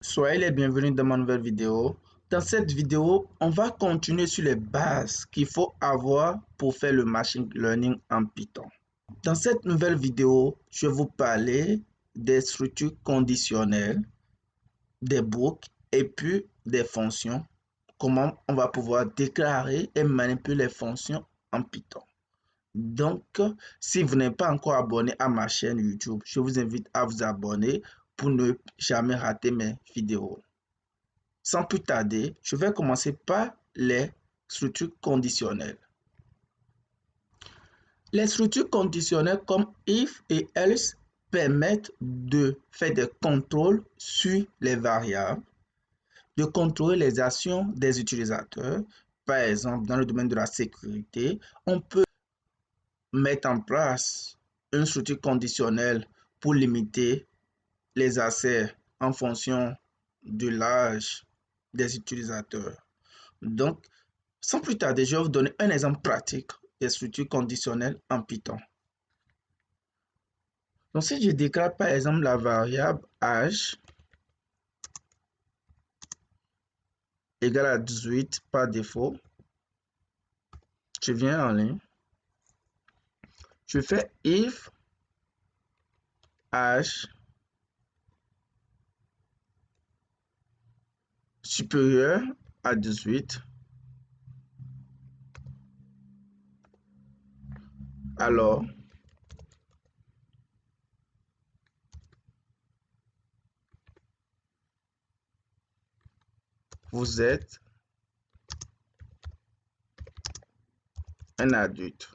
Soyez les bienvenus dans ma nouvelle vidéo. Dans cette vidéo, on va continuer sur les bases qu'il faut avoir pour faire le machine learning en Python. Dans cette nouvelle vidéo, je vais vous parler des structures conditionnelles, des boucles et puis des fonctions. Comment on va pouvoir déclarer et manipuler les fonctions en Python. Donc, si vous n'êtes pas encore abonné à ma chaîne YouTube, je vous invite à vous abonner pour ne jamais rater mes vidéos. Sans plus tarder, je vais commencer par les structures conditionnelles. Les structures conditionnelles comme if et else permettent de faire des contrôles sur les variables, de contrôler les actions des utilisateurs. Par exemple, dans le domaine de la sécurité, on peut mettre en place une structure conditionnelle pour limiter les accès en fonction de l'âge des utilisateurs. Donc, sans plus tarder, je vais vous donner un exemple pratique des structures conditionnelles en Python. Donc, si je déclare par exemple la variable âge égale à 18 par défaut, je viens en ligne, je fais if âge supérieur à 18, alors vous êtes un adulte.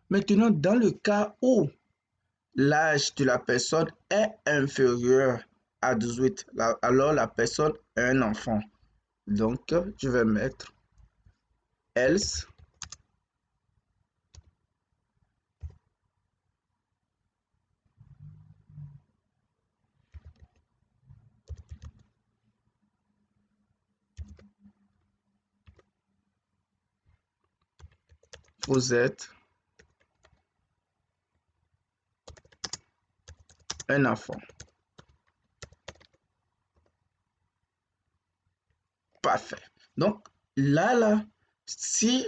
Maintenant, dans le cas où l'âge de la personne est inférieur à 18, alors la personne est un enfant. Donc, je vais mettre else vous êtes un enfant. Parfait. Donc, là, si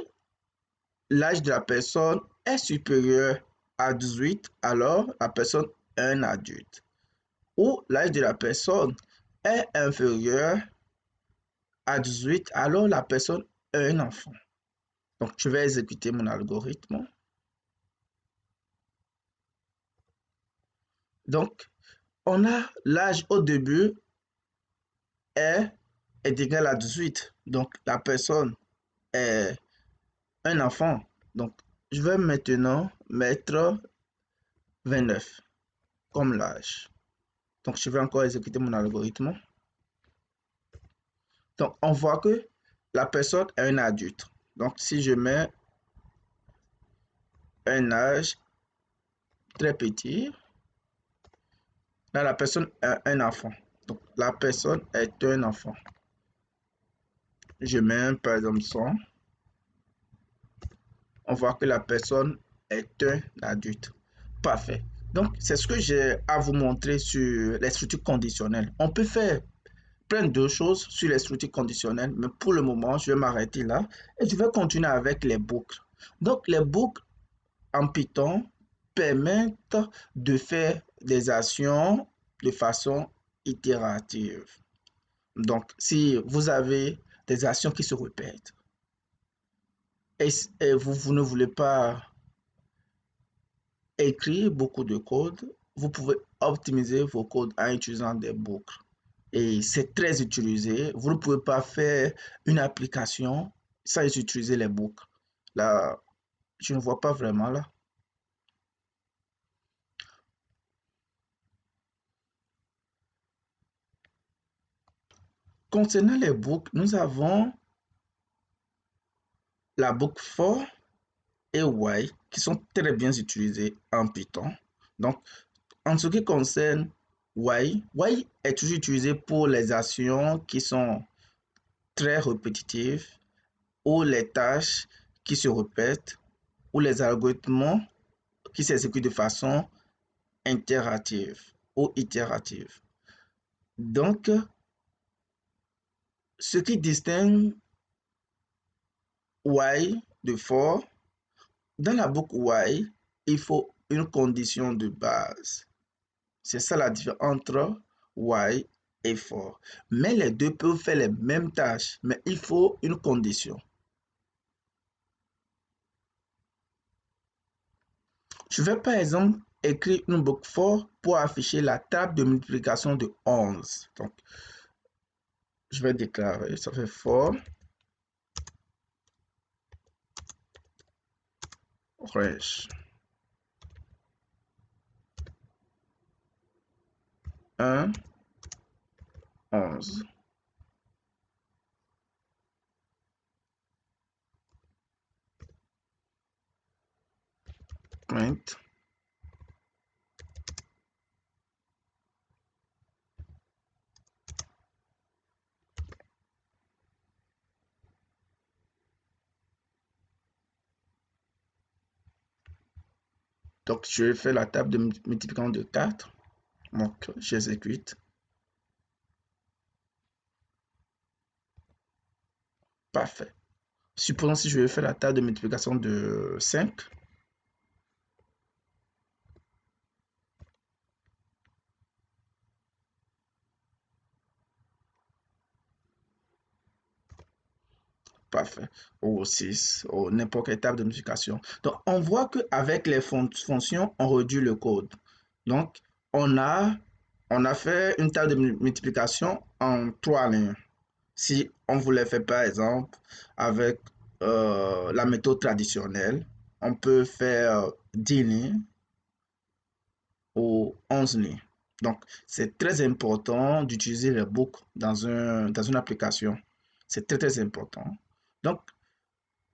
l'âge de la personne est supérieur à 18, alors la personne est un adulte. Ou l'âge de la personne est inférieur à 18, alors la personne est un enfant. Donc, je vais exécuter mon algorithme. Donc, on a l'âge au début est égal à 18. Donc, la personne est un enfant. Donc, je vais maintenant mettre 29 comme l'âge. Donc, je vais encore exécuter mon algorithme. Donc, on voit que la personne est un adulte. Donc, si je mets un âge très petit, là, la personne est un enfant. Donc, la personne est un enfant. Je mets, par exemple, 100. On voit que la personne est un adulte. Parfait. Donc, c'est ce que j'ai à vous montrer sur les structures conditionnelles. On peut faire plein de choses sur les structures conditionnelles, mais pour le moment, je vais m'arrêter là et je vais continuer avec les boucles. Donc, les boucles en Python permettent de faire des actions de façon itérative. Donc, si vous avez des actions qui se répètent et vous ne voulez pas écrire beaucoup de code, vous pouvez optimiser vos codes en utilisant des boucles. Et c'est très utilisé. Vous ne pouvez pas faire une application sans utiliser les boucles. Là, je ne vois pas vraiment là. Concernant les boucles, nous avons la boucle for et while qui sont très bien utilisées en Python. Donc, en ce qui concerne while est toujours utilisé pour les actions qui sont très répétitives ou les tâches qui se répètent ou les algorithmes qui s'exécutent de façon interactive ou itérative. Donc, ce qui distingue while de for, dans la boucle while, il faut une condition de base. C'est ça la différence entre while et for. Mais les deux peuvent faire les mêmes tâches, mais il faut une condition. Je vais par exemple écrire une boucle for pour afficher la table de multiplication de 11. Donc, je vais déclarer, ça fait for range 1, 11. Print. Donc, je fais la table de multiplication de 4. Donc, j'exécute. Parfait. Supposons si je veux faire la table de multiplication de 5. Parfait. Ou 6, ou n'importe quelle table de multiplication. Donc, on voit qu'avec les fonctions, on réduit le code. Donc, on a, on a fait une table de multiplication en 3 lignes. Si on voulait faire, par exemple, avec la méthode traditionnelle, on peut faire 10 lignes ou 11 lignes. Donc, c'est très important d'utiliser les boucles dans une application. C'est très, très important. Donc,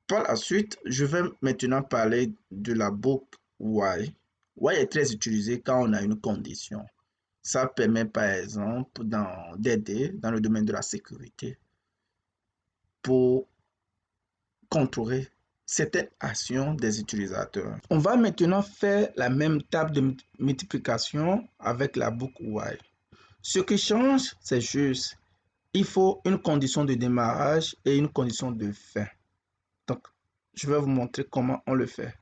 par la suite, je vais maintenant parler de la boucle while. While est très utilisé quand on a une condition. Ça permet par exemple d'aider dans le domaine de la sécurité pour contrôler certaines actions des utilisateurs. On va maintenant faire la même table de multiplication avec la boucle while. Ce qui change, c'est juste, il faut une condition de démarrage et une condition de fin. Donc, je vais vous montrer comment on le fait.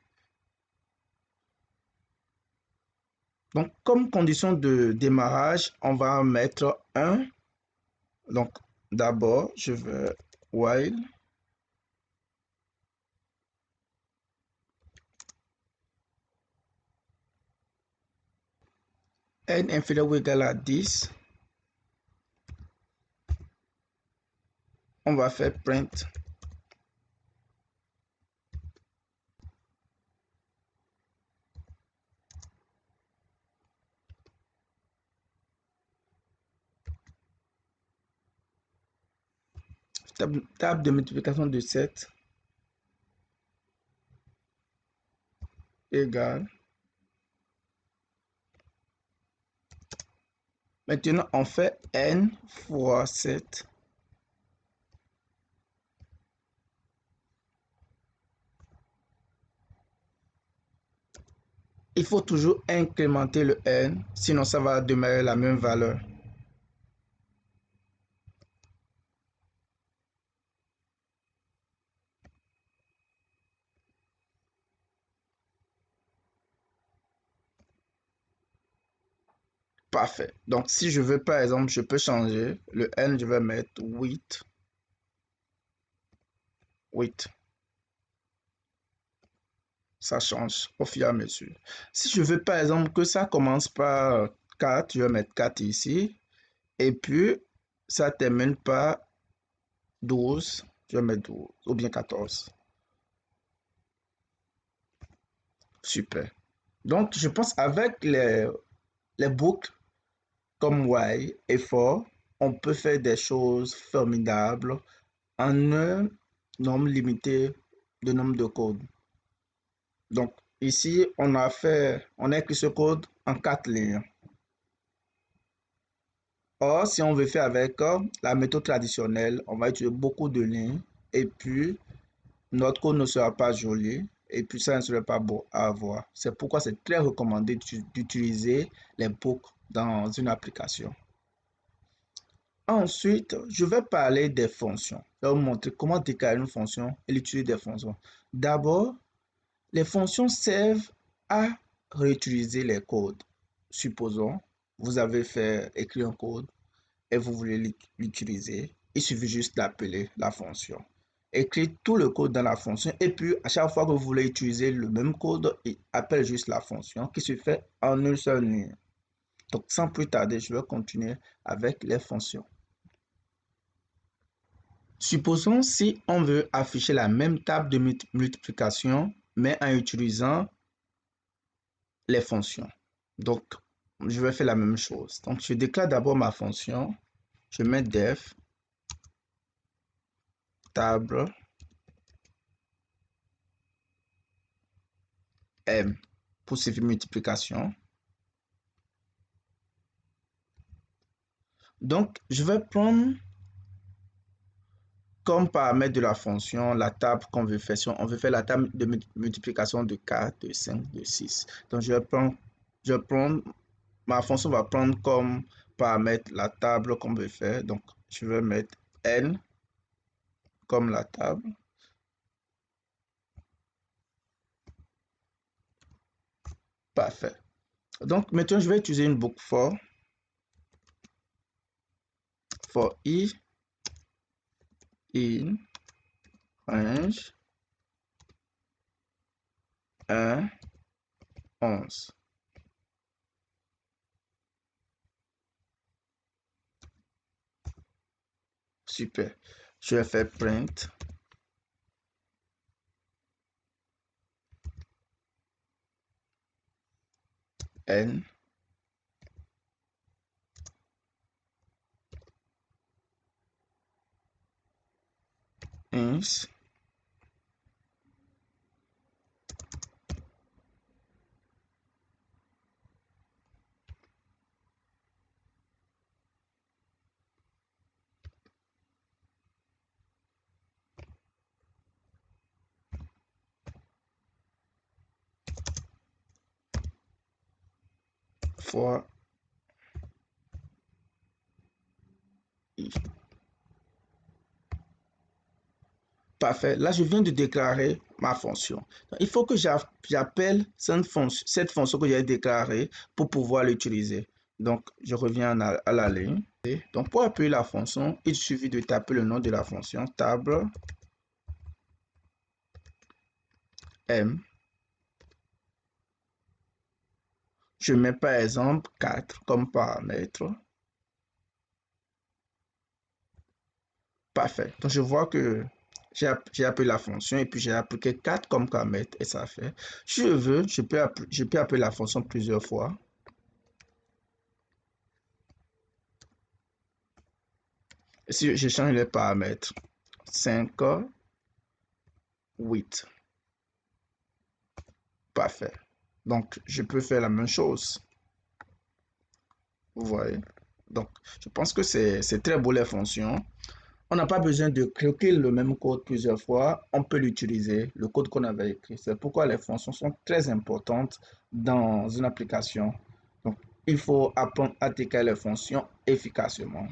Donc, comme condition de démarrage, on va mettre 1. Donc, d'abord, je vais while n inférieur ou égal à 10. On va faire print. Table de multiplication de 7 égale. Maintenant, on fait n fois 7. Il faut toujours incrémenter le n, sinon ça va demeurer la même valeur. Parfait. Donc, si je veux, par exemple, je peux changer. Le n, je vais mettre 8. 8. Ça change au fur et à mesure. Si je veux, par exemple, que ça commence par 4, je vais mettre 4 ici. Et puis, ça termine par 12. Je vais mettre 12 ou bien 14. Super. Donc, je pense avec les boucles comme while et for, on peut faire des choses formidables en un nombre limité de nombre de codes. Donc, ici, on a écrit ce code en 4 lignes. Or, si on veut faire avec la méthode traditionnelle, on va utiliser beaucoup de lignes et puis notre code ne sera pas joli et puis ça ne serait pas beau à voir. C'est pourquoi c'est très recommandé d'utiliser les books dans une application. Ensuite, je vais parler des fonctions. Je vais vous montrer comment déclarer une fonction et l'utiliser des fonctions. D'abord, les fonctions servent à réutiliser les codes. Supposons, vous avez écrit un code et vous voulez l'utiliser. Il suffit juste d'appeler la fonction. Écrire tout le code dans la fonction et puis à chaque fois que vous voulez utiliser le même code, il appelle juste la fonction qui se fait en une seule ligne. Donc sans plus tarder, je vais continuer avec les fonctions. Supposons si on veut afficher la même table de multiplication, mais en utilisant les fonctions. Donc, je vais faire la même chose. Donc, je déclare d'abord ma fonction. Je mets def table m pour suivre multiplication. Donc, je vais prendre comme paramètre de la fonction la table qu'on veut faire. Si on veut faire la table de multiplication de 4, de 5, de 6. Donc, je vais prendre ma fonction va prendre comme paramètre la table qu'on veut faire. Donc, je vais mettre n comme la table. Parfait. Donc, maintenant, je vais utiliser une boucle for i in range 1, 11. Super. Je vais faire print n ins for i. Parfait. Là, je viens de déclarer ma fonction. Donc, il faut que j'appelle cette fonction que j'ai déclarée pour pouvoir l'utiliser. Donc, je reviens à la ligne. Donc, pour appeler la fonction, il suffit de taper le nom de la fonction, table m. Je mets par exemple 4 comme paramètre. Parfait. Donc, je vois que j'ai appelé la fonction et puis j'ai appliqué 4 comme paramètre et ça fait. Si je veux, je peux appeler la fonction plusieurs fois. Et si je change les paramètres, 5, 8. Parfait. Donc, je peux faire la même chose. Vous voyez? Donc, je pense que c'est très beau les fonctions. On n'a pas besoin de cliquer le même code plusieurs fois. On peut l'utiliser, le code qu'on avait écrit. C'est pourquoi les fonctions sont très importantes dans une application. Donc, il faut apprendre à déclarer les fonctions efficacement.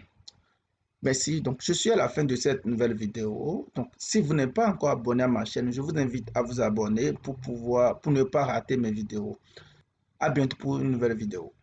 Merci. Donc, je suis à la fin de cette nouvelle vidéo. Donc, si vous n'êtes pas encore abonné à ma chaîne, je vous invite à vous abonner pour ne pas rater mes vidéos. À bientôt pour une nouvelle vidéo.